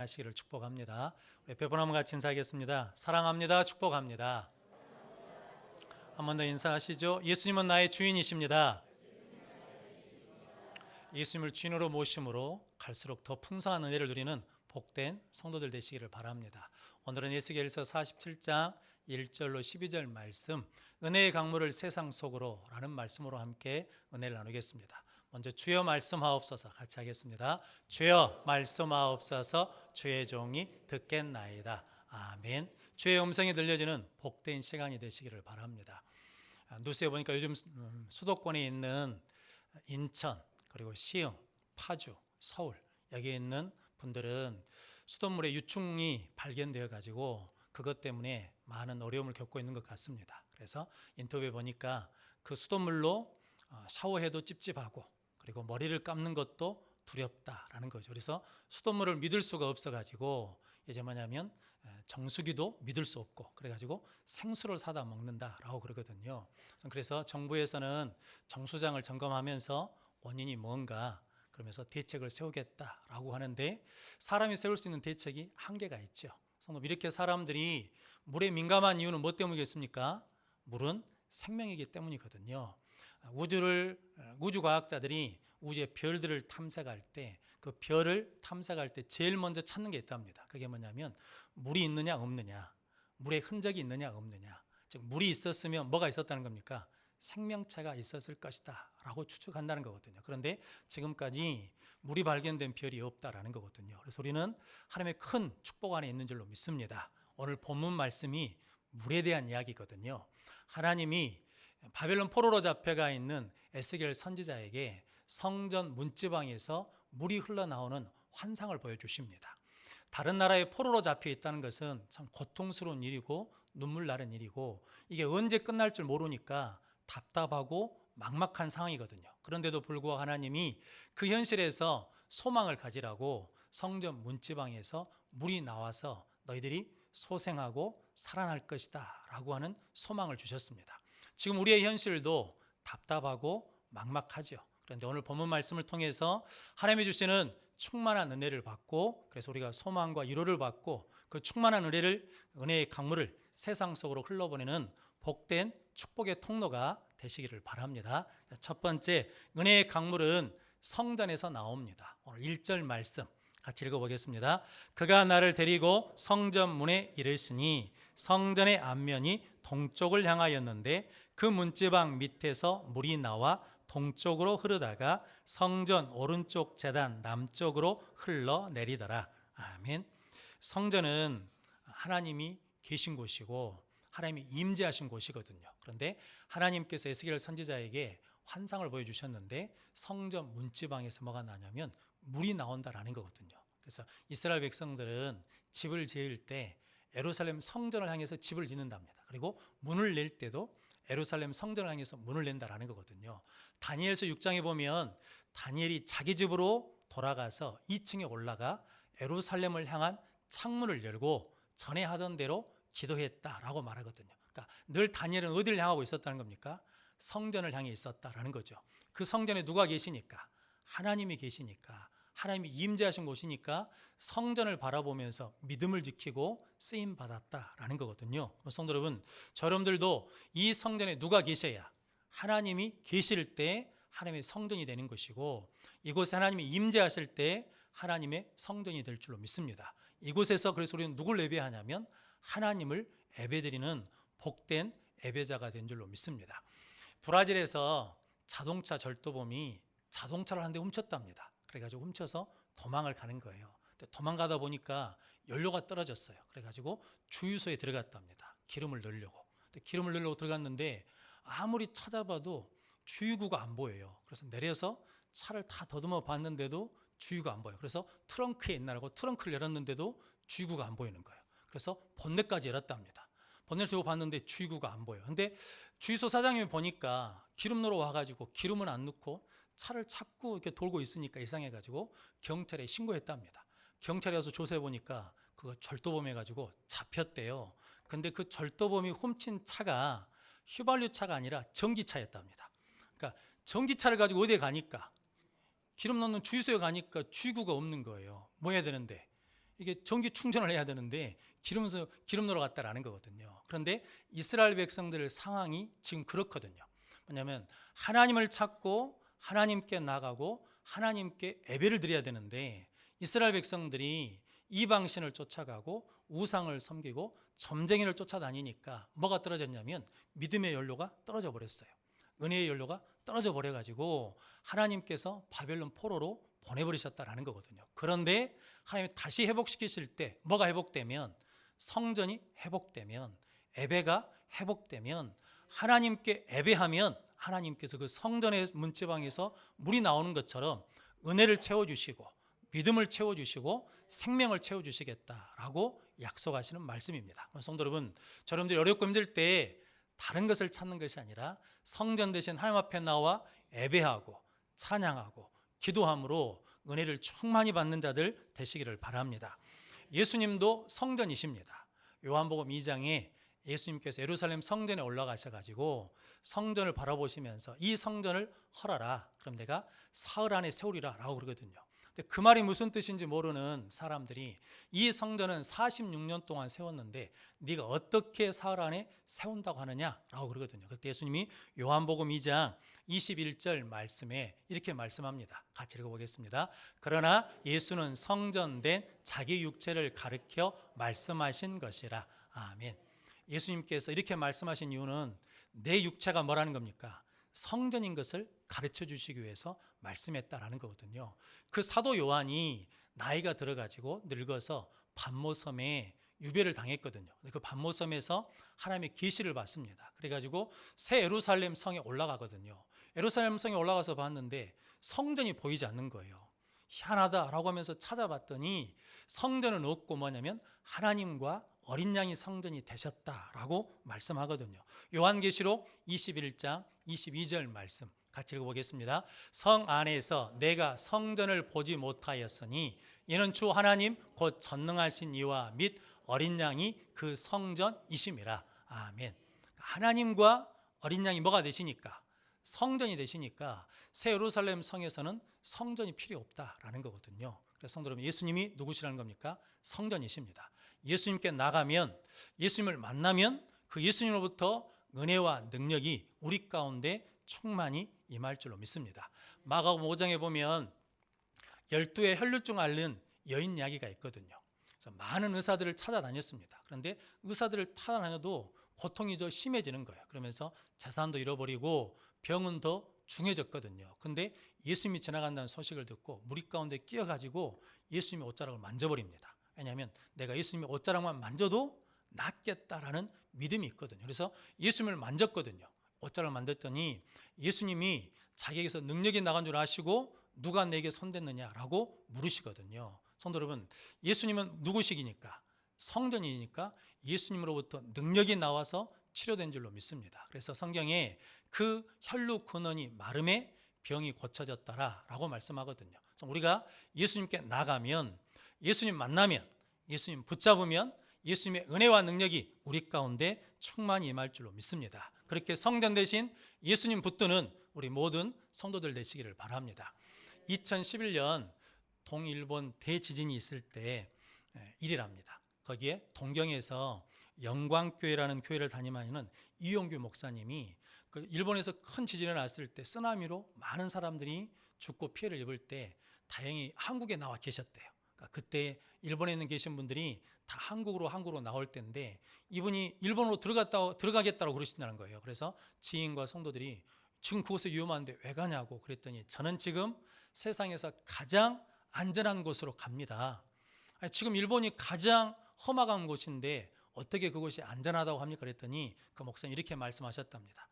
하시기를 축복합니다. 우리 배번함과 같이 인사하겠습니다. 사랑합니다. 축복합니다. 한 번 더 인사하시죠. 예수님은 나의 주인이십니다. 예수님을 주인으로 모심으로 갈수록 더 풍성한 은혜를 누리는 복된 성도들 되시기를 바랍니다. 오늘은 에스겔서 47장 1절로 12절 말씀, 은혜의 강물을 세상 속으로 라는 말씀으로 함께 은혜를 나누겠습니다. 먼저 주여 말씀하옵소서 같이 하겠습니다. 주여 말씀하옵소서, 주의 종이 듣겠나이다. 아멘. 주의 음성이 들려지는 복된 시간이 되시기를 바랍니다. 뉴스에 보니까 요즘 수도권에 있는 인천, 그리고 시흥, 파주, 서울 여기에 있는 분들은 수돗물에 유충이 발견되어 가지고 그것 때문에 많은 어려움을 겪고 있는 것 같습니다. 그래서 인터뷰에 보니까 그 수돗물로 샤워해도 찝찝하고 그리고 머리를 감는 것도 두렵다라는 거죠. 그래서 수돗물을 믿을 수가 없어가지고 이제 뭐냐면 정수기도 믿을 수 없고 그래가지고 생수를 사다 먹는다라고 그러거든요. 그래서 정부에서는 정수장을 점검하면서 원인이 뭔가 그러면서 대책을 세우겠다라고 하는데 사람이 세울 수 있는 대책이 한계가 있죠. 성도 이렇게 사람들이 물에 민감한 이유는 뭐 때문이겠습니까? 물은 생명이기 때문이거든요. 우주과학자들이 우주의 별들을 탐색할 때 그 별을 탐색할 때 제일 먼저 찾는 게 있답니다. 그게 뭐냐면 물이 있느냐 없느냐, 물의 흔적이 있느냐 없느냐. 즉 물이 있었으면 뭐가 있었다는 겁니까? 생명체가 있었을 것이다 라고 추측한다는 거거든요. 그런데 지금까지 물이 발견된 별이 없다라는 거거든요. 그래서 우리는 하나님의 큰 축복 안에 있는 줄로 믿습니다. 오늘 본문 말씀이 물에 대한 이야기거든요. 하나님이 바벨론 포로로 잡혀가 있는 에스겔 선지자에게 성전 문지방에서 물이 흘러나오는 환상을 보여주십니다. 다른 나라에 포로로 잡혀 있다는 것은 참 고통스러운 일이고 눈물 나는 일이고 이게 언제 끝날 줄 모르니까 답답하고 막막한 상황이거든요. 그런데도 불구하고 하나님이 그 현실에서 소망을 가지라고 성전 문지방에서 물이 나와서 너희들이 소생하고 살아날 것이다 라고 하는 소망을 주셨습니다. 지금 우리의 현실도 답답하고 막막하죠. 그런데 오늘 본문 말씀을 통해서 하나님이 주시는 충만한 은혜를 받고 그래서 우리가 소망과 위로를 받고 그 충만한 은혜의 강물을 세상 속으로 흘러보내는 복된 축복의 통로가 되시기를 바랍니다. 첫 번째, 은혜의 강물은 성전에서 나옵니다. 오늘 1절 말씀 같이 읽어보겠습니다. 그가 나를 데리고 성전 문에 이르시니 성전의 앞면이 동쪽을 향하였는데 그 문지방 밑에서 물이 나와 동쪽으로 흐르다가 성전 오른쪽 제단 남쪽으로 흘러내리더라. 아멘. 성전은 하나님이 계신 곳이고 하나님이 임재하신 곳이거든요. 그런데 하나님께서 에스겔 선지자에게 환상을 보여주셨는데 성전 문지방에서 뭐가 나냐면 물이 나온다라는 거거든요. 그래서 이스라엘 백성들은 집을 지을 때 예루살렘 성전을 향해서 집을 짓는답니다. 그리고 문을 낼 때도 예루살렘 성전을 향해서 문을 낸다라는 거거든요. 다니엘서 6장에 보면 다니엘이 자기 집으로 돌아가서 2층에 올라가 예루살렘을 향한 창문을 열고 전에 하던 대로 기도했다라고 말하거든요. 그러니까 늘 다니엘은 어디를 향하고 있었다는 겁니까? 성전을 향해 있었다라는 거죠. 그 성전에 누가 계시니까? 하나님이 계시니까, 하나님이 임재하신 곳이니까 성전을 바라보면서 믿음을 지키고 쓰임 받았다라는 거거든요. 성도 여러분, 여러분들도 이 성전에 누가 계셔야 하나님이 계실 때 하나님의 성전이 되는 것이고 이곳에 하나님이 임재하실 때 하나님의 성전이 될 줄로 믿습니다. 이곳에서 그래서 우리는 누굴 예배하냐면 하나님을 예배드리는 복된 예배자가 된 줄로 믿습니다. 브라질에서 자동차 절도범이 자동차를 한 대 훔쳤답니다. 그래가지고 훔쳐서 도망을 가는 거예요. 도망가다 보니까 연료가 떨어졌어요. 그래가지고 주유소에 들어갔답니다. 기름을 넣으려고. 기름을 넣으려고 들어갔는데 아무리 찾아봐도 주유구가 안 보여요. 그래서 내려서 차를 다 더듬어 봤는데도 주유구가 안 보여요. 그래서 트렁크에 있나라고 트렁크를 열었는데도 주유구가 안 보이는 거예요. 그래서 본넷까지 열었답니다. 본넷을 열고 봤는데 주유구가 안 보여요. 근데 주유소 사장님이 보니까 기름 넣으러 와가지고 기름은 안 넣고 차를 자꾸 이렇게 돌고 있으니까 이상해가지고 경찰에 신고했답니다. 경찰에 와서 조사해 보니까 그거 절도범 해가지고 잡혔대요. 근데 그 절도범이 훔친 차가 휘발유 차가 아니라 전기차였답니다. 그러니까 전기차를 가지고 어디에 가니까 기름 넣는 주유소에 가니까 주유구가 없는 거예요. 뭐 해야 되는데 이게 전기 충전을 해야 되는데 기름 넣으러 갔다라는 거거든요. 그런데 이스라엘 백성들의 상황이 지금 그렇거든요. 뭐냐면 하나님을 찾고 하나님께 나가고 하나님께 예배를 드려야 되는데 이스라엘 백성들이 이방신을 쫓아가고 우상을 섬기고 점쟁이를 쫓아다니니까 뭐가 떨어졌냐면 믿음의 연료가 떨어져 버렸어요. 은혜의 연료가 떨어져 버려가지고 하나님께서 바벨론 포로로 보내버리셨다라는 거거든요. 그런데 하나님이 다시 회복시키실 때 뭐가 회복되면, 성전이 회복되면, 예배가 회복되면, 하나님께 예배하면 하나님께서 그 성전의 문지방에서 물이 나오는 것처럼 은혜를 채워주시고 믿음을 채워주시고 생명을 채워주시겠다라고 약속하시는 말씀입니다. 성도 여러분, 여러분들이 어렵고 힘들 때 다른 것을 찾는 것이 아니라 성전 대신 하나님 앞에 나와 예배하고 찬양하고 기도함으로 은혜를 충만히 받는 자들 되시기를 바랍니다. 예수님도 성전이십니다. 요한복음 2장에 예수님께서 예루살렘 성전에 올라가셔가지고 성전을 바라보시면서 이 성전을 헐어라, 그럼 내가 사흘 안에 세우리라 라고 그러거든요. 근데 그 말이 무슨 뜻인지 모르는 사람들이 이 성전은 46년 동안 세웠는데 네가 어떻게 사흘 안에 세운다고 하느냐라고 그러거든요. 그때 예수님이 요한복음 2장 21절 말씀에 이렇게 말씀합니다. 같이 읽어보겠습니다. 그러나 예수는 성전된 자기 육체를 가리켜 말씀하신 것이라. 아멘. 예수님께서 이렇게 말씀하신 이유는 내 육체가 뭐라는 겁니까? 성전인 것을 가르쳐 주시기 위해서 말씀했다라는 거거든요. 그 사도 요한이 나이가 들어가지고 늙어서 반모섬에 유배를 당했거든요. 그 반모섬에서 하나님의 계시를 받습니다. 그래가지고 새 예루살렘 성에 올라가거든요. 예루살렘 성에 올라가서 봤는데 성전이 보이지 않는 거예요. 희한하다라고 하면서 찾아봤더니 성전은 없고 뭐냐면 하나님과 어린 양이 성전이 되셨다라고 말씀하거든요. 요한계시록 21장 22절 말씀 같이 읽어보겠습니다. 성 안에서 내가 성전을 보지 못하였으니 이는 주 하나님 곧 전능하신 이와 및 어린 양이 그 성전이심이라. 아멘. 하나님과 어린 양이 뭐가 되시니까? 성전이 되시니까 새 예루살렘 성에서는 성전이 필요 없다라는 거거든요. 그래서 성도 여러분, 예수님이 누구시라는 겁니까? 성전이십니다. 예수님께 나가면, 예수님을 만나면 그 예수님으로부터 은혜와 능력이 우리 가운데 충만히 임할 줄로 믿습니다. 마가복음 5장에 보면 12의 혈루증 앓는 여인 이야기가 있거든요. 그래서 많은 의사들을 찾아다녔습니다. 그런데 의사들을 찾아다녀도 고통이 더 심해지는 거예요. 그러면서 재산도 잃어버리고 병은 더 중해졌거든요. 근데 예수님이 지나간다는 소식을 듣고 무리 가운데 끼어가지고 예수님의 옷자락을 만져버립니다. 왜냐하면 내가 예수님의 옷자락만 만져도 낫겠다라는 믿음이 있거든요. 그래서 예수님을 만졌거든요. 옷자락을 만졌더니 예수님이 자기에게서 능력이 나간 줄 아시고 누가 내게 손댔느냐라고 물으시거든요. 성도 여러분, 예수님은 누구시기니까? 성전이니까 예수님으로부터 능력이 나와서 치료된 줄로 믿습니다. 그래서 성경에 그 혈루 근원이 마름에 병이 고쳐졌더라라고 말씀하거든요. 그래서 우리가 예수님께 나가면, 예수님 만나면, 예수님 붙잡으면 예수님의 은혜와 능력이 우리 가운데 충만히 임할 줄로 믿습니다. 그렇게 성전 대신 예수님 붙드는 우리 모든 성도들 되시기를 바랍니다. 2011년 동일본 대지진이 있을 때 일이랍니다. 거기에 동경에서 영광교회라는 교회를 담임하시는 이용규 목사님이 그 일본에서 큰 지진이 났을 때 쓰나미로 많은 사람들이 죽고 피해를 입을 때 다행히 한국에 나와 계셨대요. 그러니까 그때 일본에 있는 계신 분들이 다 한국으로 나올 때인데 이분이 일본으로 들어가겠다고 그러신다는 거예요. 그래서 지인과 성도들이 지금 그곳에 위험한데 왜 가냐고 그랬더니 저는 지금 세상에서 가장 안전한 곳으로 갑니다. 아니, 지금 일본이 가장 험악한 곳인데 어떻게 그곳이 안전하다고 합니까? 그랬더니 그 목사님 이렇게 말씀하셨답니다.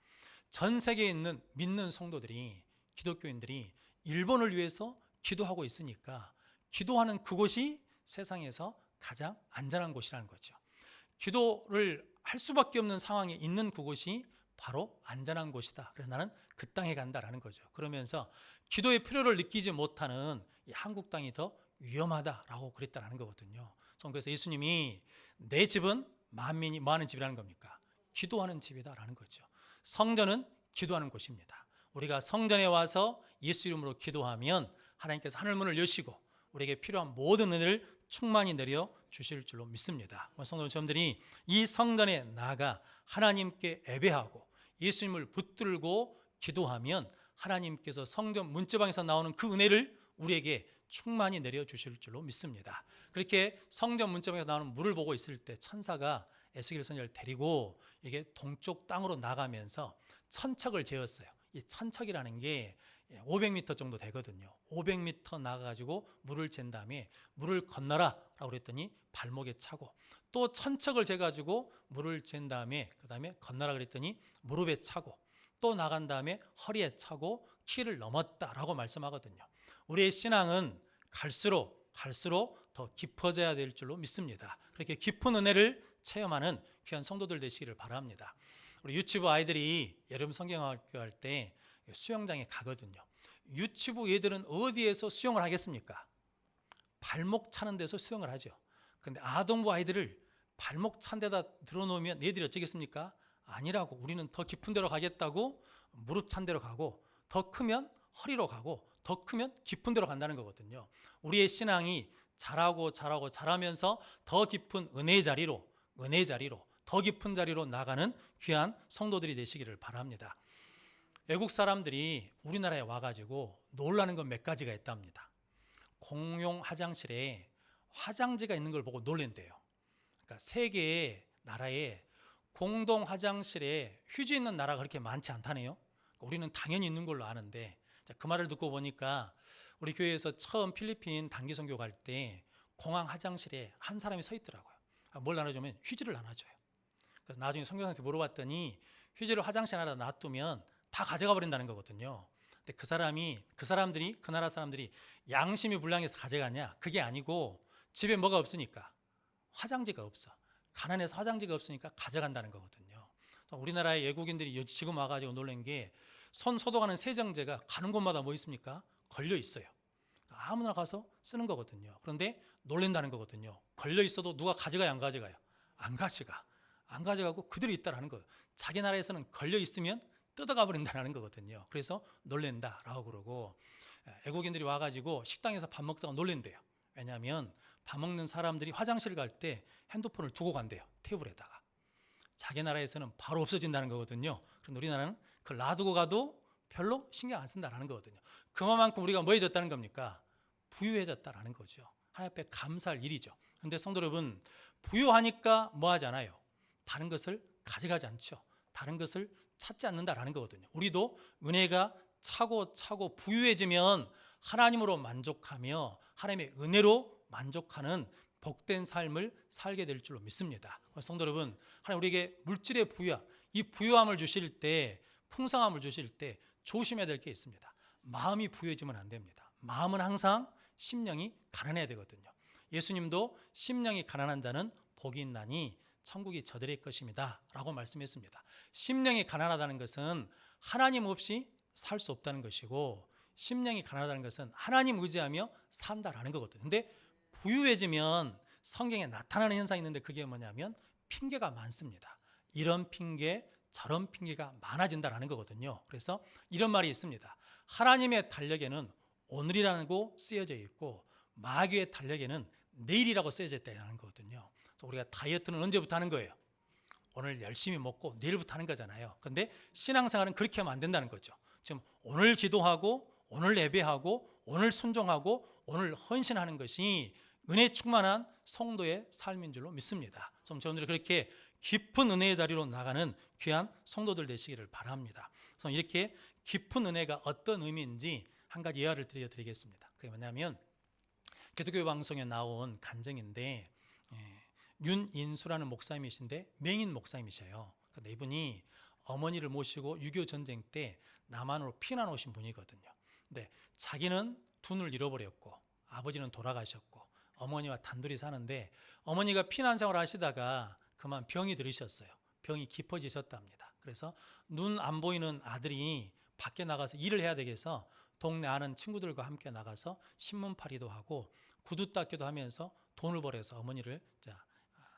전 세계에 있는 믿는 성도들이, 기독교인들이 일본을 위해서 기도하고 있으니까 기도하는 그곳이 세상에서 가장 안전한 곳이라는 거죠. 기도를 할 수밖에 없는 상황에 있는 그곳이 바로 안전한 곳이다. 그래서 나는 그 땅에 간다라는 거죠. 그러면서 기도의 필요를 느끼지 못하는 이 한국 땅이 더 위험하다라고 그랬다라는 거거든요. 그래서 예수님이 내 집은 만민이 뭐 하는 집이라는 겁니까? 기도하는 집이다라는 거죠. 성전은 기도하는 곳입니다. 우리가 성전에 와서 예수 이름으로 기도하면 하나님께서 하늘문을 여시고 우리에게 필요한 모든 은혜를 충만히 내려 주실 줄로 믿습니다. 성도 여러분들이 이 성전에 나아가 하나님께 예배하고 예수님을 붙들고 기도하면 하나님께서 성전 문지방에서 나오는 그 은혜를 우리에게 충만히 내려 주실 줄로 믿습니다. 그렇게 성전 문지방에서 나오는 물을 보고 있을 때 천사가 에스겔 선지자를 데리고 이게 동쪽 땅으로 나가면서 천척을 재었어요. 이 천척이라는 게 500m 정도 되거든요. 500m 나가가지고 물을 잰 다음에 물을 건너라 라고 그랬더니 발목에 차고, 또 천척을 재가지고 물을 잰 다음에 그 다음에 건너라 그랬더니 무릎에 차고, 또 나간 다음에 허리에 차고 키를 넘었다라고 말씀하거든요. 우리의 신앙은 갈수록 더 깊어져야 될 줄로 믿습니다. 그렇게 깊은 은혜를 체험하는 귀한 성도들 되시기를 바랍니다. 우리 유치부 아이들이 여름 성경학교 할 때 수영장에 가거든요. 유치부 애들은 어디에서 수영을 하겠습니까? 발목 차는 데서 수영을 하죠. 그런데 아동부 아이들을 발목 찬 데다 들어놓으면 얘들이 어쩌겠습니까? 아니라고, 우리는 더 깊은 데로 가겠다고 무릎 찬 데로 가고, 더 크면 허리로 가고, 더 크면 깊은 데로 간다는 거거든요. 우리의 신앙이 자라면서 더 깊은 은혜의 자리로 더 깊은 자리로 나가는 귀한 성도들이 되시기를 바랍니다. 외국 사람들이 우리나라에 와가지고 놀라는 건 몇 가지가 있답니다. 공용 화장실에 화장지가 있는 걸 보고 놀란대요. 그러니까 세계의 나라에 공동 화장실에 휴지 있는 나라가 그렇게 많지 않다네요. 우리는 당연히 있는 걸로 아는데, 그 말을 듣고 보니까 우리 교회에서 처음 필리핀 단기 선교 갈 때 공항 화장실에 한 사람이 서 있더라고요. 뭘 나눠주면 휴지를 나눠줘요. 그래서 나중에 선교사한테 물어봤더니 휴지를 화장실 하나 놔두면 다 가져가 버린다는 거거든요. 근데 그 나라 사람들이 양심이 불량해서 가져가냐? 그게 아니고 집에 뭐가 없으니까, 화장지가 없어. 가난해서 화장지가 없으니까 가져간다는 거거든요. 우리나라의 외국인들이 지금 와가지고 놀란 게, 손 소독하는 세정제가 가는 곳마다 뭐 있습니까? 걸려 있어요. 아무나 가서 쓰는 거거든요. 그런데 놀란다는 거거든요. 걸려 있어도 누가 가져가요, 안 가져가요? 안 가져가고 그대로 있다라는 거예요. 자기 나라에서는 걸려 있으면 뜯어가 버린다는 거거든요. 그래서 놀란다라고 그러고, 외국인들이 와가지고 식당에서 밥 먹다가 놀란대요. 왜냐하면 밥 먹는 사람들이 화장실 갈 때 핸드폰을 두고 간대요, 테이블에다가. 자기 나라에서는 바로 없어진다는 거거든요. 그런데 우리나라는 그걸 놔두고 가도 별로 신경 안 쓴다는 거거든요. 그만큼 우리가 뭐 해졌다는 겁니까? 부유해졌다는 거죠. 하나님 앞에 감사할 일이죠. 그런데 성도 여러분, 부유하니까 뭐 하잖아요. 다른 것을 가져가지 않죠. 다른 것을 찾지 않는다라는 거거든요. 우리도 은혜가 차고 부유해지면 하나님으로 만족하며 하나님의 은혜로 만족하는 복된 삶을 살게 될 줄로 믿습니다. 성도 여러분, 하나님 우리에게 물질의 부유함, 이 부유함을 주실 때, 풍성함을 주실 때 조심해야 될 게 있습니다. 마음이 부유해지면 안 됩니다. 마음은 항상 심령이 가난해야 되거든요. 예수님도 심령이 가난한 자는 복이 있나니 천국이 저들의 것입니다 라고 말씀했습니다. 심령이 가난하다는 것은 하나님 없이 살 수 없다는 것이고, 심령이 가난하다는 것은 하나님 의지하며 산다라는 거거든요. 근데 부유해지면 성경에 나타나는 현상이 있는데, 그게 뭐냐면 핑계가 많습니다. 이런 핑계 저런 핑계가 많아진다라는 거거든요. 그래서 이런 말이 있습니다. 하나님의 달력에는 오늘이라고 쓰여져 있고 마귀의 달력에는 내일이라고 쓰여져 있다는 거거든요. 우리가 다이어트는 언제부터 하는 거예요? 오늘 열심히 먹고 내일부터 하는 거잖아요. 그런데 신앙생활은 그렇게 하면 안 된다는 거죠. 지금 오늘 기도하고 오늘 예배하고 오늘 순종하고 오늘 헌신하는 것이 은혜 충만한 성도의 삶인 줄로 믿습니다. 좀 저분들이 그렇게 깊은 은혜의 자리로 나가는 귀한 성도들 되시기를 바랍니다. 그래서 이렇게 깊은 은혜가 어떤 의미인지 한 가지 예화를 드리겠습니다. 그게 뭐냐면 기독교 방송에 나온 간증인데, 윤인수라는 목사님이신데 맹인 목사님이셔요. 근데 이분이 어머니를 모시고 6.25 전쟁 때 남한으로 피난 오신 분이거든요. 근데 자기는 두 눈을 잃어버렸고 아버지는 돌아가셨고 어머니와 단둘이 사는데, 어머니가 피난 생활을 하시다가 그만 병이 들으셨어요. 병이 깊어지셨답니다. 그래서 눈 안 보이는 아들이 밖에 나가서 일을 해야 되겠어 동네 아는 친구들과 함께 나가서 신문팔이도 하고 구두 닦기도 하면서 돈을 벌어서 어머니를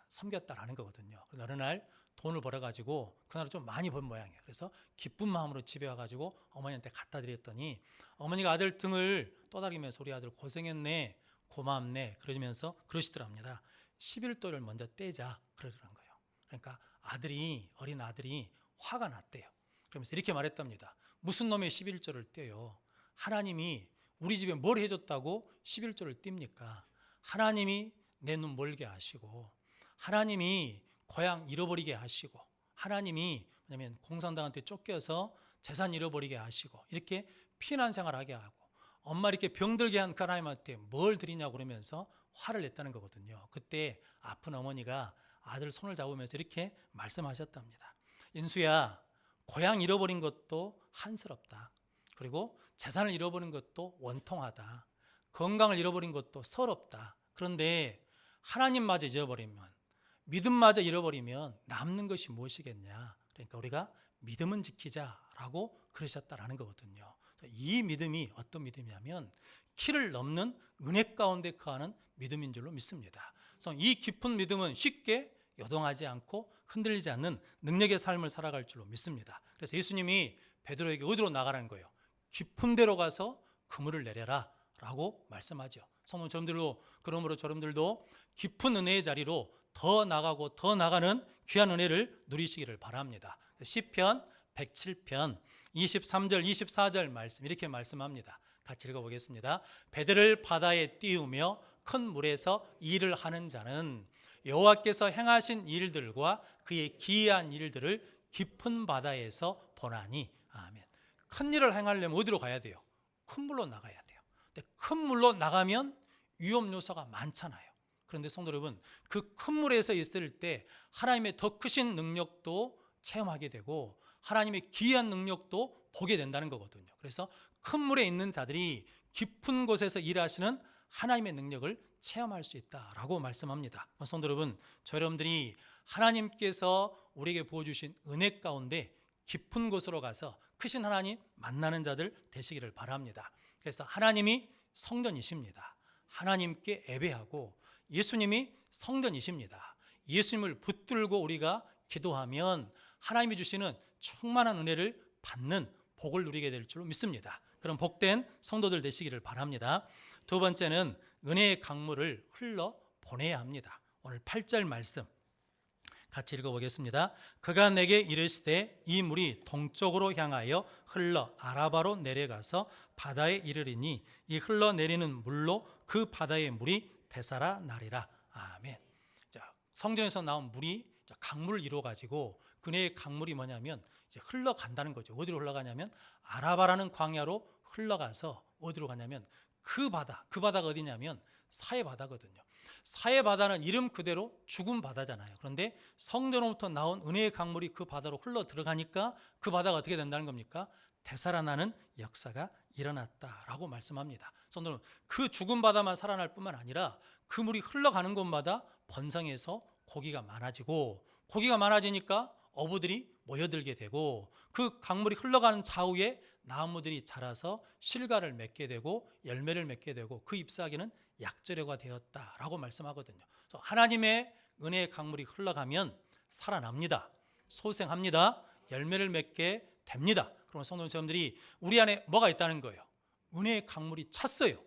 섬겼다라는 거거든요. 그래서 어느 날 돈을 벌어가지고 그날 좀 많이 번 모양이에요. 그래서 기쁜 마음으로 집에 와가지고 어머니한테 갖다 드렸더니 어머니가 아들 등을 떠다니면서 우리 아들 고생했네, 고맙네 그러면서 그러시더랍니다. 11조를 먼저 떼자 그러더란 거예요. 그러니까 어린 아들이 화가 났대요. 그러면서 이렇게 말했답니다. 무슨 놈의 11조를 떼요? 하나님이 우리 집에 뭘 해줬다고 11조를 띱니까? 하나님이 내 눈 멀게 하시고, 하나님이 고향 잃어버리게 하시고, 하나님이 뭐냐면 공산당한테 쫓겨서 재산 잃어버리게 하시고, 이렇게 피난 생활하게 하고, 엄마 이렇게 병들게 한 그 하나님한테 뭘 드리냐고 그러면서 화를 냈다는 거거든요. 그때 아픈 어머니가 아들 손을 잡으면서 이렇게 말씀하셨답니다. 인수야, 고향 잃어버린 것도 한스럽다. 그리고 재산을 잃어버린 것도 원통하다. 건강을 잃어버린 것도 서럽다. 그런데 하나님마저 잊어버리면, 믿음마저 잃어버리면 남는 것이 무엇이겠냐. 그러니까 우리가 믿음은 지키자라고 그러셨다라는 거거든요. 이 믿음이 어떤 믿음이냐면 키를 넘는 은혜 가운데 거하는 믿음인 줄로 믿습니다. 그래서 이 깊은 믿음은 쉽게 요동하지 않고 흔들리지 않는 능력의 삶을 살아갈 줄로 믿습니다. 그래서 예수님이 베드로에게 어디로 나가라는 거예요? 깊은 데로 가서 그물을 내려라 라고 말씀하죠. 성도님들도 그러므로 저러분들도 깊은 은혜의 자리로 더 나가고 더 나가는 귀한 은혜를 누리시기를 바랍니다. 시편 107편 23절 24절 말씀 이렇게 말씀합니다. 같이 읽어보겠습니다. 배들을 바다에 띄우며 큰 물에서 일을 하는 자는 여호와께서 행하신 일들과 그의 기이한 일들을 깊은 바다에서 보나니. 아멘. 큰 일을 행하려면 어디로 가야 돼요? 큰 물로 나가야 돼요. 근데 큰 물로 나가면 위험 요소가 많잖아요. 그런데 성도 여러분, 그 큰 물에서 있을 때 하나님의 더 크신 능력도 체험하게 되고 하나님의 기이한 능력도 보게 된다는 거거든요. 그래서 큰 물에 있는 자들이 깊은 곳에서 일하시는 하나님의 능력을 체험할 수 있다라고 말씀합니다. 성도 여러분, 저 여러분들이 하나님께서 우리에게 부어주신 은혜 가운데 깊은 곳으로 가서 크신 하나님 만나는 자들 되시기를 바랍니다. 그래서 하나님이 성전이십니다. 하나님께 예배하고 예수님이 성전이십니다. 예수님을 붙들고 우리가 기도하면 하나님이 주시는 충만한 은혜를 받는 복을 누리게 될 줄로 믿습니다. 그럼 복된 성도들 되시기를 바랍니다. 두 번째는 은혜의 강물을 흘러 보내야 합니다. 오늘 8절 말씀 같이 읽어보겠습니다. 그가 내게 이르시되 이 물이 동쪽으로 향하여 흘러 아라바로 내려가서 바다에 이르리니 이 흘러내리는 물로 그 바다의 물이 되살아나리라. 아멘. 자, 성전에서 나온 물이 강물을 이루어가지고 그네의 강물이 뭐냐면 이제 흘러간다는 거죠. 어디로 흘러가냐면 아라바라는 광야로 흘러가서 어디로 가냐면 그 바다가 어디냐면 사해 바다거든요. 사해 바다는 이름 그대로 죽은 바다잖아요. 그런데 성전으로부터 나온 은혜의 강물이 그 바다로 흘러 들어가니까 그 바다가 어떻게 된다는 겁니까? 되살아나는 역사가 일어났다라고 말씀합니다. 성도는 그 죽은 바다만 살아날 뿐만 아니라 그 물이 흘러가는 곳마다 번성해서 고기가 많아지고 고기가 많아지니까 어부들이 모여들게 되고 그 강물이 흘러가는 좌우에 나무들이 자라서 실과를 맺게 되고 열매를 맺게 되고 그 잎사귀는 약재료가 되었다라고 말씀하거든요. 그래서 하나님의 은혜의 강물이 흘러가면 살아납니다. 소생합니다. 열매를 맺게 됩니다. 그러면 성도 여러분들이 우리 안에 뭐가 있다는 거예요? 은혜의 강물이 찼어요.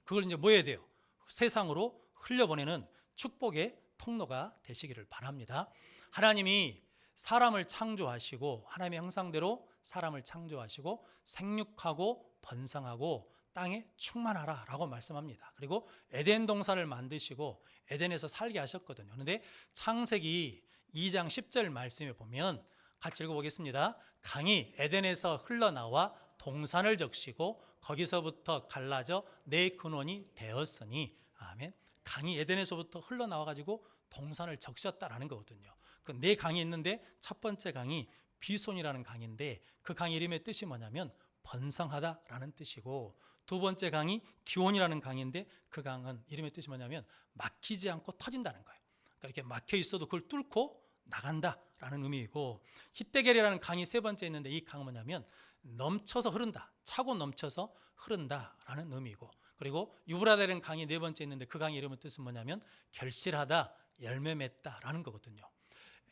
그걸 이제 뭐 해야 돼요? 세상으로 흘려보내는 축복의 통로가 되시기를 바랍니다. 하나님이 사람을 창조하시고 하나님의 형상대로 사람을 창조하시고 생육하고 번성하고 땅에 충만하라 라고 말씀합니다. 그리고 에덴 동산을 만드시고 에덴에서 살게 하셨거든요. 그런데 창세기 2장 10절 말씀에 보면 같이 읽어보겠습니다. 강이 에덴에서 흘러나와 동산을 적시고 거기서부터 갈라져 내 근원이 되었으니. 아멘. 강이 에덴에서부터 흘러나와가지고 동산을 적셨다라는 거거든요. 그 네 강이 있는데 첫 번째 강이 비손이라는 강인데 그 강 이름의 뜻이 뭐냐면 번성하다라는 뜻이고 두 번째 강이 기온이라는 강인데 그 강은 이름의 뜻이 뭐냐면 막히지 않고 터진다는 거예요. 그러니까 이렇게 막혀 있어도 그걸 뚫고 나간다라는 의미이고 히데겔이라는 강이 세 번째 있는데 이 강은 뭐냐면 넘쳐서 흐른다, 차고 넘쳐서 흐른다라는 의미고 그리고 유브라데라는 강이 네 번째 있는데 그 강의 이름의 뜻은 뭐냐면 결실하다, 열매 맺다라는 거거든요.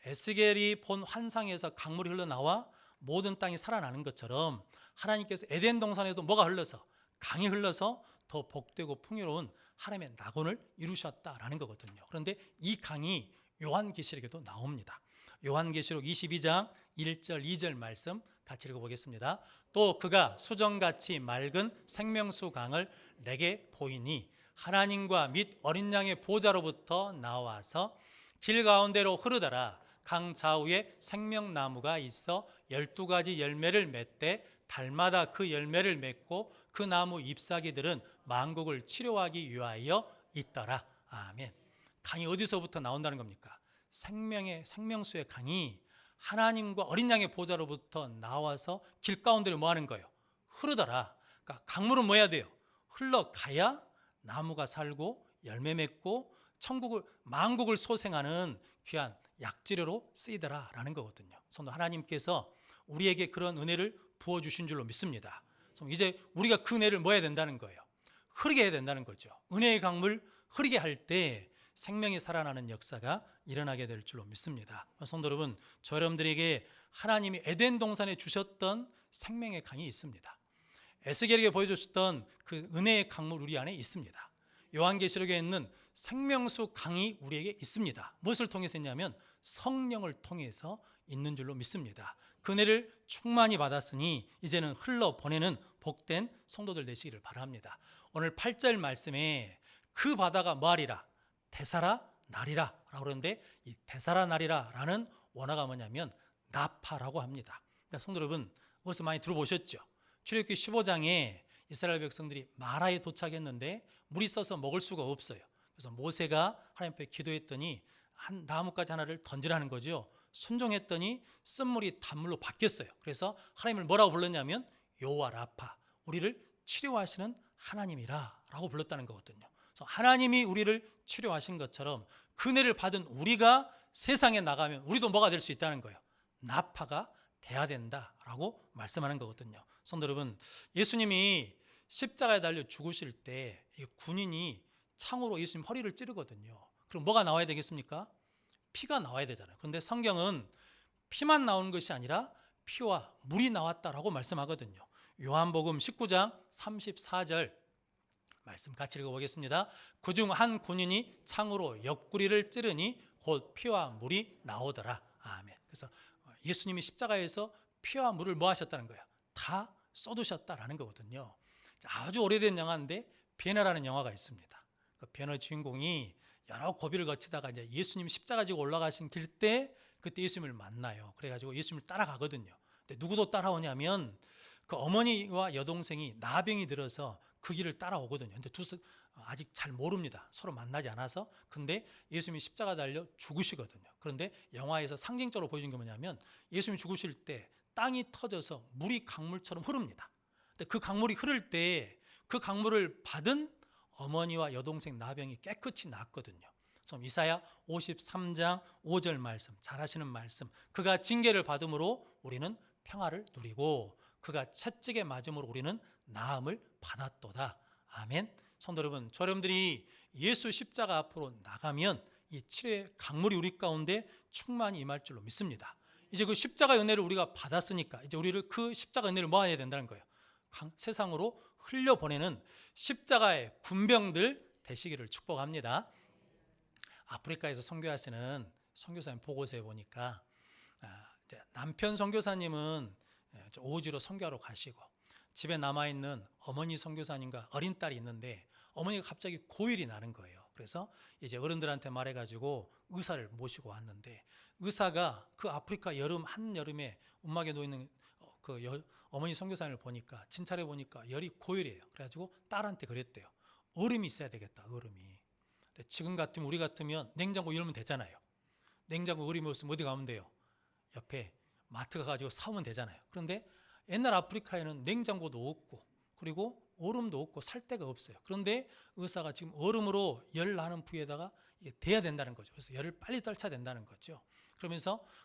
에스겔이 본 환상에서 강물이 흘러나와 모든 땅이 살아나는 것처럼 하나님께서 에덴 동산에도 뭐가 흘러서 강이 흘러서 더 복되고 풍요로운 하나님의 낙원을 이루셨다라는 거거든요. 그런데 이 강이 요한계시록에도 나옵니다. 요한계시록 22장 1절 2절 말씀 같이 읽어보겠습니다. 또 그가 수정같이 맑은 생명수 강을 내게 보이니 하나님과 및 어린 양의 보좌로부터 나와서 길 가운데로 흐르더라. 강 좌우에 생명나무가 있어 12가지 열매를 맺되 달마다 그 열매를 맺고 그 나무 잎사귀들은 만국을 치료하기 위하여 있더라. 아멘. 강이 어디서부터 나온다는 겁니까? 생명수의 강이 하나님과 어린 양의 보좌로부터 나와서 길 가운데를 뭐 하는 거예요? 흐르더라. 그러니까 강물은 뭐 해야 돼요? 흘러가야 나무가 살고 열매 맺고 만국을 소생하는 귀한 약재료로 쓰이더라라는 거거든요. 성도, 하나님께서 우리에게 그런 은혜를 부어주신 줄로 믿습니다. 이제 우리가 그 은혜를 뭐 해야 된다는 거예요? 흐르게 해야 된다는 거죠. 은혜의 강물 흐르게 할 때 생명이 살아나는 역사가 일어나게 될 줄로 믿습니다. 성도 여러분, 저 여러분들에게 하나님이 에덴 동산에 주셨던 생명의 강이 있습니다. 에스겔에게 보여주셨던 그 은혜의 강물 우리 안에 있습니다. 요한계시록에 있는 생명수 강이 우리에게 있습니다. 무엇을 통해서 있냐면 성령을 통해서 있는 줄로 믿습니다. 그 은혜를 충만히 받았으니 이제는 흘러보내는 복된 성도들 되시기를 바랍니다. 오늘 8절 말씀에 그 바다가 뭐하리라? 대사라 나리라 라고 그러는데, 이 대사라 나리라 라는 원어가 뭐냐면 나파라고 합니다. 성도 여러분, 어디서 많이 들어보셨죠? 출애굽기 15장에 이스라엘 백성들이 마라에 도착했는데 물이 써서 먹을 수가 없어요. 그래서 모세가 하나님 앞에 기도했더니 한 나뭇가지 하나를 던지라는 거죠. 순종했더니 쓴물이 단물로 바뀌었어요. 그래서 하나님을 뭐라고 불렀냐면 여호와 라파, 우리를 치료하시는 하나님이라 라고 불렀다는 거거든요. 그래서 하나님이 우리를 치료하신 것처럼 그 은혜를 받은 우리가 세상에 나가면 우리도 뭐가 될 수 있다는 거예요. 나파가 돼야 된다라고 말씀하는 거거든요. 성도 여러분, 예수님이 십자가에 달려 죽으실 때 군인이 창으로 예수님 허리를 찌르거든요. 그럼 뭐가 나와야 되겠습니까? 피가 나와야 되잖아요. 그런데 성경은 피만 나오는 것이 아니라 피와 물이 나왔다라고 말씀하거든요. 요한복음 19장 34절 말씀 같이 읽어보겠습니다. 그중 한 군인이 창으로 옆구리를 찌르니 곧 피와 물이 나오더라. 아멘. 그래서 예수님이 십자가에서 피와 물을 뭐 하셨다는 거예요? 다 쏟으셨다라는 거거든요. 아주 오래된 영화인데 베너라는 영화가 있습니다. 그 베너 주인공이 여러 고비를 거치다가 이제 예수님 십자가 지고 올라가신 길 때 그때 예수님을 만나요. 그래가지고 예수님을 따라가거든요. 근데 누구도 따라오냐면 그 어머니와 여동생이 나병이 들어서 그 길을 따라오거든요. 근데 아직 잘 모릅니다. 서로 만나지 않아서. 근데 예수님이 십자가 달려 죽으시거든요. 그런데 영화에서 상징적으로 보여준 게 뭐냐면 예수님이 죽으실 때 땅이 터져서 물이 강물처럼 흐릅니다. 근데 그 강물이 흐를 때 그 강물을 받은 어머니와 여동생 나병이 깨끗이 낫거든요. 그래서 이사야 53장 5절 말씀, 잘 하시는 말씀. 그가 징계를 받음으로 우리는 평화를 누리고 그가 채찍에 맞음으로 우리는 나음을 받았도다. 아멘. 성도 여러분, 저 여러분들이 예수 십자가 앞으로 나가면 이 치료의 강물이 우리 가운데 충만히 임할 줄로 믿습니다. 이제 그 십자가 은혜를 우리가 받았으니까 이제 우리를 그 십자가 은혜를 뭐 해야 된다는 거예요? 세상으로 흘려보내는 십자가의 군병들 되시기를 축복합니다. 아프리카에서 선교하시는 선교사님 보고서에 보니까 남편 선교사님은 오지로 선교하러 가시고 집에 남아있는 어머니 선교사님과 어린 딸이 있는데 어머니가 갑자기 고열이 나는 거예요. 그래서 이제 어른들한테 말해가지고 의사를 모시고 왔는데 의사가 그 아프리카 한여름에 움막에 놓이는 어머니 선교사님을 보니까 진찰해 보니까 열이 고열이에요. 그래가지고 딸한테 그랬대요. 얼음이 있어야 되겠다. 얼음이. 지금 같으면 우리 같으면 냉장고 열면 되잖아요. 냉장고 얼음이 없으면 어디 가면 돼요? 옆에 마트 가가지고 사오면 되잖아요. 그런데 옛날 아프리카에는 냉장고도 없고 그리고 얼음도 없고 살 데가 없어요. 그런데 의사가 지금 얼음으로 열 나는 부위에다가 이게 돼야 된다는 거죠. 그래서 열을 빨리 떨쳐야 된다는 거죠.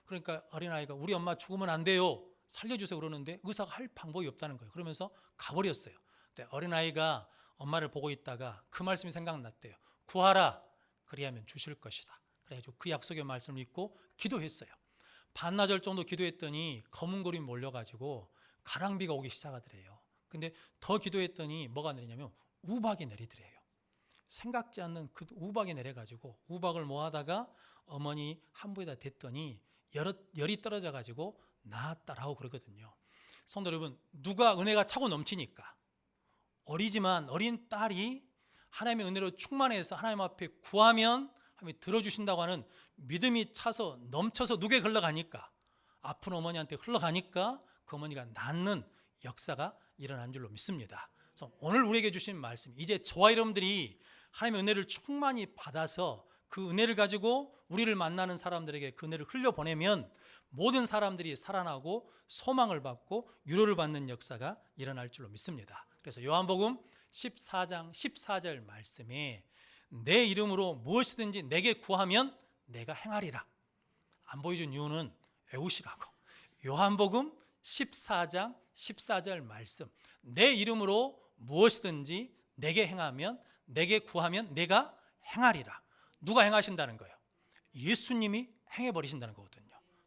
그러니까 어린아이가 우리 엄마 죽으면 안 돼요. 살려주세요 그러는데 의사가 할 방법이 없다는 거예요. 그러면서 가버렸어요. 근데 어린아이가 엄마를 보고 있다가 그 말씀이 생각났대요. 구하라 그리하면 주실 것이다. 그래가지고 그 약속의 말씀을 믿고 기도했어요. 반나절 정도 기도했더니 검은 구름이 몰려가지고 가랑비가 오기 시작하더래요. 근데 더 기도했더니 뭐가 내리냐면 우박이 내리더래요. 생각지 않는 그 우박이 내려가지고 우박을 모아다가 어머니 한부에다 댔더니 열이 떨어져가지고 나았다라고 그러거든요. 성도 여러분, 누가 은혜가 차고 넘치니까 어리지만 어린 딸이 하나님의 은혜로 충만해서 하나님 앞에 구하면 하나님이 들어주신다고 하는 믿음이 차서 넘쳐서 누구에 흘러가니까, 아픈 어머니한테 흘러가니까 그 어머니가 낫는 역사가 일어난 줄로 믿습니다. 그래서 오늘 우리에게 주신 말씀, 이제 저와 여러분들이 하나님의 은혜를 충만히 받아서 그 은혜를 가지고 우리를 만나는 사람들에게 그 은혜를 흘려보내면 모든 사람들이 살아나고 소망을 받고 위로를 받는 역사가 일어날 줄로 믿습니다. 그래서 요한복음 14장 14절 말씀에 내 이름으로 무엇이든지 내게 구하면 내가 행하리라. 안 보여준 이유는 외우시라고. 요한복음 14장 14절 말씀, 내 이름으로 무엇이든지 내게 행하면, 내게 구하면 내가 행하리라. 누가 행하신다는 거예요? 예수님이 행해버리신다는 거거든요.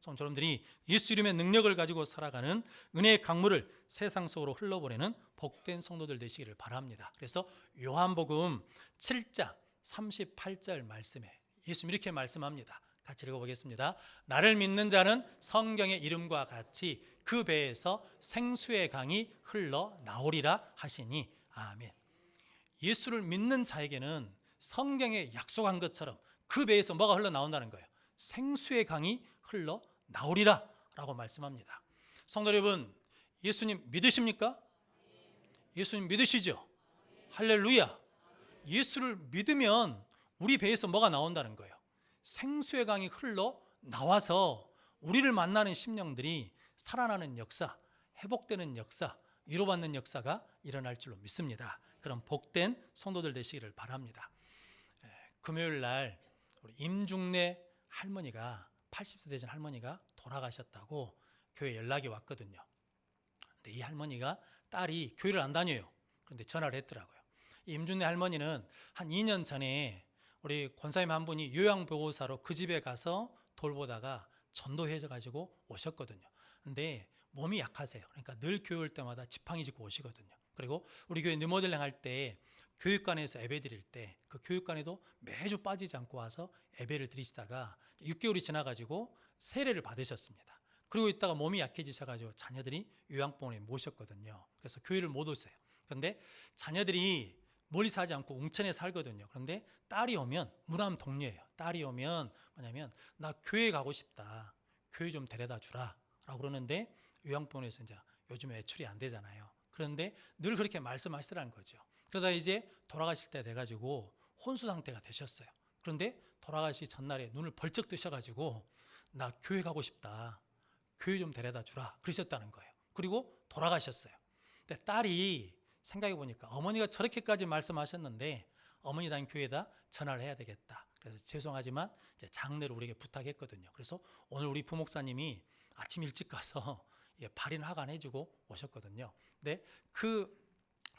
여러분들이 예수 이름의 능력을 가지고 살아가는 은혜의 강물을 세상 속으로 흘러보내는 복된 성도들 되시기를 바랍니다. 그래서 요한복음 7장 38절 말씀에 예수님 이렇게 말씀합니다. 같이 읽어보겠습니다. 나를 믿는 자는 성경의 이름과 같이 그 배에서 생수의 강이 흘러나오리라 하시니 아멘. 예수를 믿는 자에게는 성경에 약속한 것처럼 그 배에서 뭐가 흘러나온다는 거예요? 생수의 강이 흘러나오리라 라고 말씀합니다. 성도 여러분, 예수님 믿으십니까? 예수님 믿으시죠? 할렐루야. 예수를 믿으면 우리 배에서 뭐가 나온다는 거예요? 생수의 강이 흘러나와서 우리를 만나는 심령들이 살아나는 역사, 회복되는 역사, 위로받는 역사가 일어날 줄로 믿습니다. 그런 복된 성도들 되시기를 바랍니다. 금요일 날 우리 임중래 할머니가 80세 되신 할머니가 돌아가셨다고 교회에 연락이 왔거든요. 근데 이 할머니가 딸이 교회를 안 다녀요. 그런데 전화를 했더라고요. 임중래 할머니는 한 2년 전에 우리 권사님 한 분이 요양보호사로 그 집에 가서 돌보다가 전도해져 가지고 오셨거든요. 근데 몸이 약하세요. 그러니까 늘 교회 올 때마다 지팡이 짚고 오시거든요. 그리고 우리 교회 느모델링 할 때 교육관에서 예배 드릴 때 그 교육관에도 매주 빠지지 않고 와서 예배를 드리시다가 6개월이 지나가지고 세례를 받으셨습니다. 그리고 있다가 몸이 약해지셔가지고 자녀들이 요양병원에 모셨거든요. 그래서 교회를 못 오세요. 그런데 자녀들이 멀리 사지 않고 웅천에 살거든요. 그런데 딸이 오면, 무남 동료예요. 딸이 오면 뭐냐면 나 교회 가고 싶다. 교회 좀 데려다 주라 라고 그러는데 요양병원에서 이제 요즘 외출이 안 되잖아요. 그런데 늘 그렇게 말씀하시더라는 거죠. 그러다 이제 돌아가실 때 돼가지고 혼수 상태가 되셨어요. 그런데 돌아가시기 전날에 눈을 벌쩍 뜨셔가지고 나 교회 가고 싶다. 교회 좀 데려다 주라. 그러셨다는 거예요. 그리고 돌아가셨어요. 근데 딸이 생각해 보니까 어머니가 저렇게까지 말씀하셨는데 어머니 다닌 교회에다 전화를 해야 되겠다. 그래서 죄송하지만 이제 장례를 우리에게 부탁했거든요. 그래서 오늘 우리 부목사님이 아침 일찍 가서 발인 하관해주고 오셨거든요. 근데 그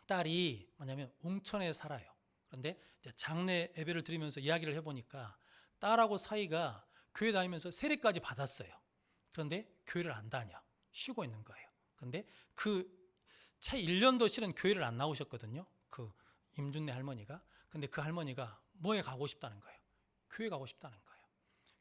딸이 뭐냐면 웅천에 살아요. 그런데 이제 장례 예배를 드리면서 이야기를 해보니까 딸하고 사이가 교회 다니면서 세례까지 받았어요. 그런데 교회를 안 다녀. 쉬고 있는 거예요. 그런데 그 채 1년도 실은 교회를 안 나오셨거든요. 그 임준래 할머니가. 근데 그 할머니가 뭐에 가고 싶다는 거예요? 교회 가고 싶다는 거예요.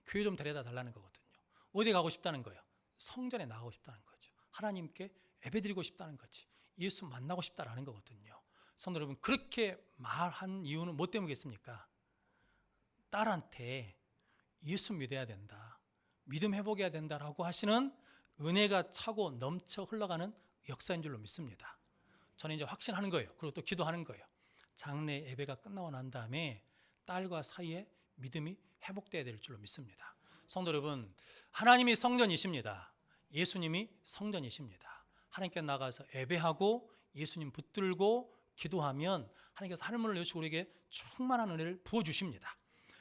교회 좀 데려다 달라는 거거든요. 어디 가고 싶다는 거예요? 성전에 나가고 싶다는 거죠. 하나님께 예배드리고 싶다는 거지. 예수 만나고 싶다라는 거거든요. 성도 여러분, 그렇게 말한 이유는 뭐 때문이겠습니까? 딸한테 예수 믿어야 된다, 믿음 회복해야 된다라고 하시는 은혜가 차고 넘쳐 흘러가는 역사인 줄로 믿습니다. 저는 이제 확신하는 거예요. 그리고 또 기도하는 거예요. 장례 예배가 끝나고 난 다음에 딸과 사이에 믿음이 회복돼야 될 줄로 믿습니다. 성도 여러분, 하나님이 성전이십니다. 예수님이 성전이십니다. 하나님께 나가서 예배하고 예수님 붙들고 기도하면 하나님께서 하늘문을 여시고 우리에게 충만한 은혜를 부어주십니다.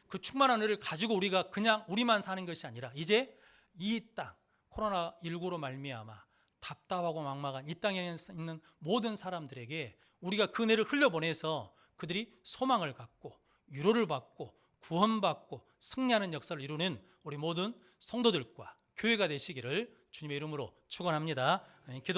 그 충만한 은혜를 가지고 우리가 그냥 우리만 사는 것이 아니라 이제 이 땅, 코로나19로 말미암아 답답하고 막막한 이 땅에 있는 모든 사람들에게 우리가 그 은혜를 흘려보내서 그들이 소망을 갖고 위로를 받고 구원받고 승리하는 역사를 이루는 우리 모든 성도들과 교회가 되시기를 주님의 이름으로 축원합니다. 기도